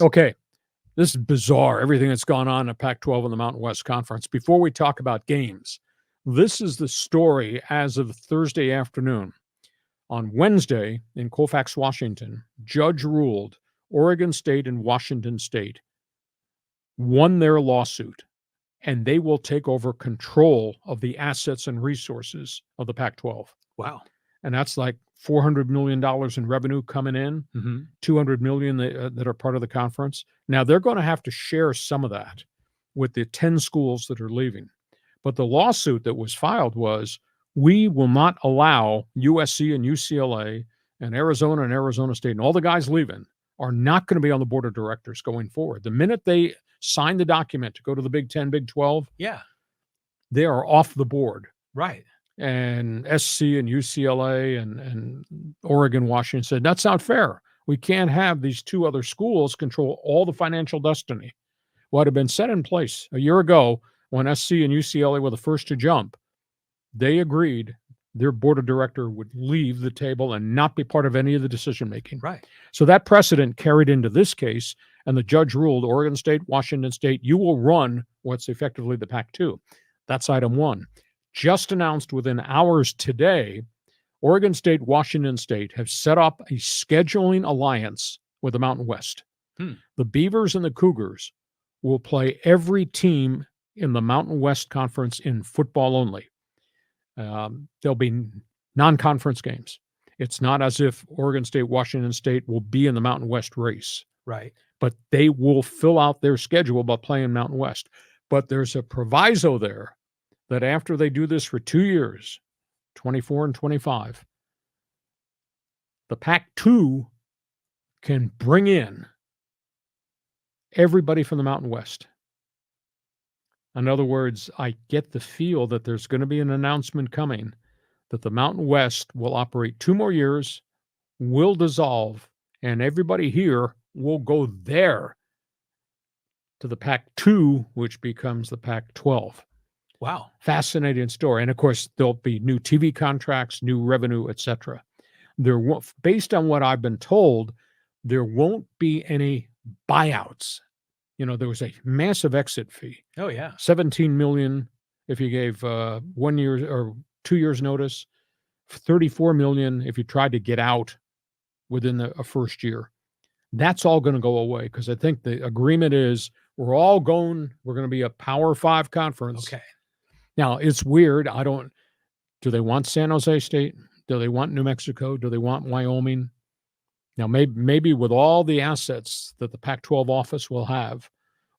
Okay, this is bizarre, everything that's gone on at Pac-12 and the Mountain West Conference. Before we talk about games, this is the story as of Thursday afternoon. On Wednesday in Colfax, Washington, judge ruled Oregon State and Washington State won their lawsuit, and they will take over control of the assets and resources of the Pac-12. Wow. And that's like $400 million in revenue coming in, Mm-hmm. $200 million that are part of the conference. Now they're going to have to share some of that with the 10 schools that are leaving. But the lawsuit that was filed was, we will not allow USC and UCLA and Arizona State and all the guys leaving are not going to be on the board of directors going forward. The minute they sign the document to go to the Big 10, Big 12, Yeah. they are off the board. Right. And SC and UCLA and Oregon, Washington said, that's not fair. We can't have these two other schools control all the financial destiny. What had been set in place a year ago when SC and UCLA were the first to jump, they agreed their board of director would leave the table and not be part of any of the decision making. Right. So that precedent carried into this case, and the judge ruled Oregon State, Washington State, you will run what's effectively the Pac-2. That's item one. Just announced within hours today, Oregon State, Washington State have set up a scheduling alliance with the Mountain West. The Beavers and the Cougars will play every team in the Mountain West Conference in football only. There'll be non-conference games. It's not as if Oregon State, Washington State will be in the Mountain West race. Right. But they will fill out their schedule by playing Mountain West. But there's a proviso there that after they do this for 2 years, 24 and 25, the Pac-2 can bring in everybody from the Mountain West. In other words, I get the feel that there's going to be an announcement coming that the Mountain West will operate 2 more years, will dissolve, and everybody here will go there to the Pac-2, which becomes the Pac-12. Wow. Fascinating story. And of course, there'll be new TV contracts, new revenue, etc. Based on what I've been told, there won't be any buyouts. You know, there was a massive exit fee. Oh, yeah. $17 million if you gave 1 year or 2 years notice, $34 million if you tried to get out within a first year. That's all going to go away because I think the agreement is we're going to be a Power 5 conference. Okay. Now, it's weird. Do they want San Jose State? Do they want New Mexico? Do they want Wyoming? Now, maybe with all the assets that the Pac-12 office will have,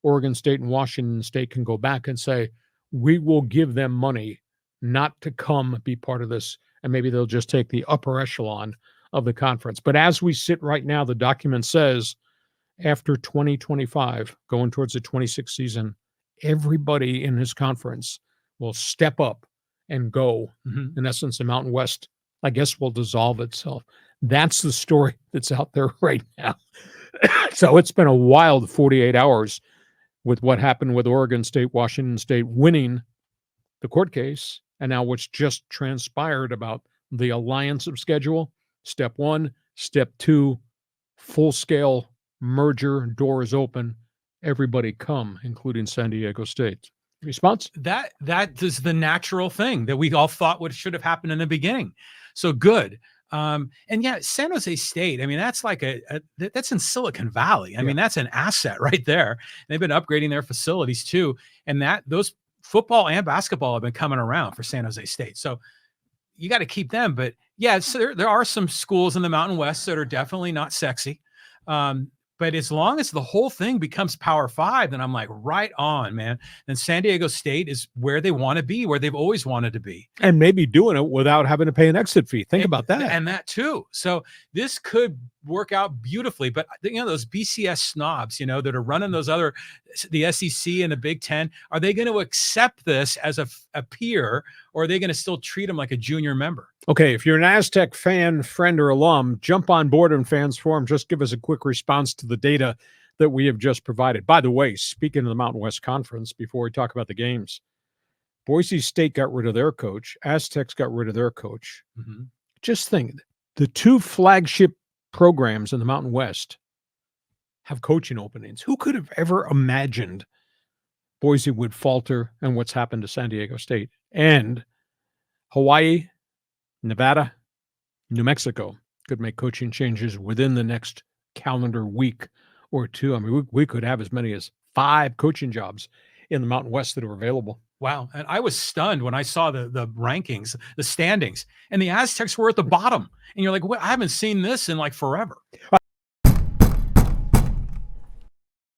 Oregon State and Washington State can go back and say, we will give them money not to come be part of this, and maybe they'll just take the upper echelon of the conference. But as we sit right now, the document says after 2025, going towards the 26th season, everybody in this conference will step up and go. Mm-hmm. In essence, the Mountain West, I guess, will dissolve itself. That's the story that's out there right now. So it's been a wild 48 hours with what happened with Oregon State, Washington State winning the court case, and now what's just transpired about the alliance of schedule. Step 1, step 2, full-scale merger, doors open, everybody come, including San Diego State. Response? That is the natural thing that we all thought should have happened in the beginning. So good. And yeah, San Jose State, I mean, that's like that's in Silicon Valley. I mean, that's an asset right there. They've been upgrading their facilities too. And those football and basketball have been coming around for San Jose State. So you got to keep them. But yeah, so there are some schools in the Mountain West that are definitely not sexy. But as long as the whole thing becomes Power 5, then I'm like, right on, man. Then San Diego State is where they want to be, where they've always wanted to be. And maybe doing it without having to pay an exit fee. Think about that. And that too. So this could work out beautifully. But, those BCS snobs, that are running the SEC and the Big Ten, are they going to accept this as a peer, or are they going to still treat them like a junior member? Okay, if you're an Aztec fan, friend, or alum, jump on board in Fans Forum. Just give us a quick response to the data that we have just provided. By the way, speaking of the Mountain West Conference, before we talk about the games, Boise State got rid of their coach. Aztecs got rid of their coach. Mm-hmm. Just think, the two flagship programs in the Mountain West have coaching openings. Who could have ever imagined Boise would falter and what's happened to San Diego State? And Hawaii, Nevada, New Mexico could make coaching changes within the next calendar week or two. I mean, we could have as many as 5 coaching jobs in the Mountain West that are available. Wow. And I was stunned when I saw the rankings, the standings, and the Aztecs were at the bottom. And you're like, what? I haven't seen this in like forever.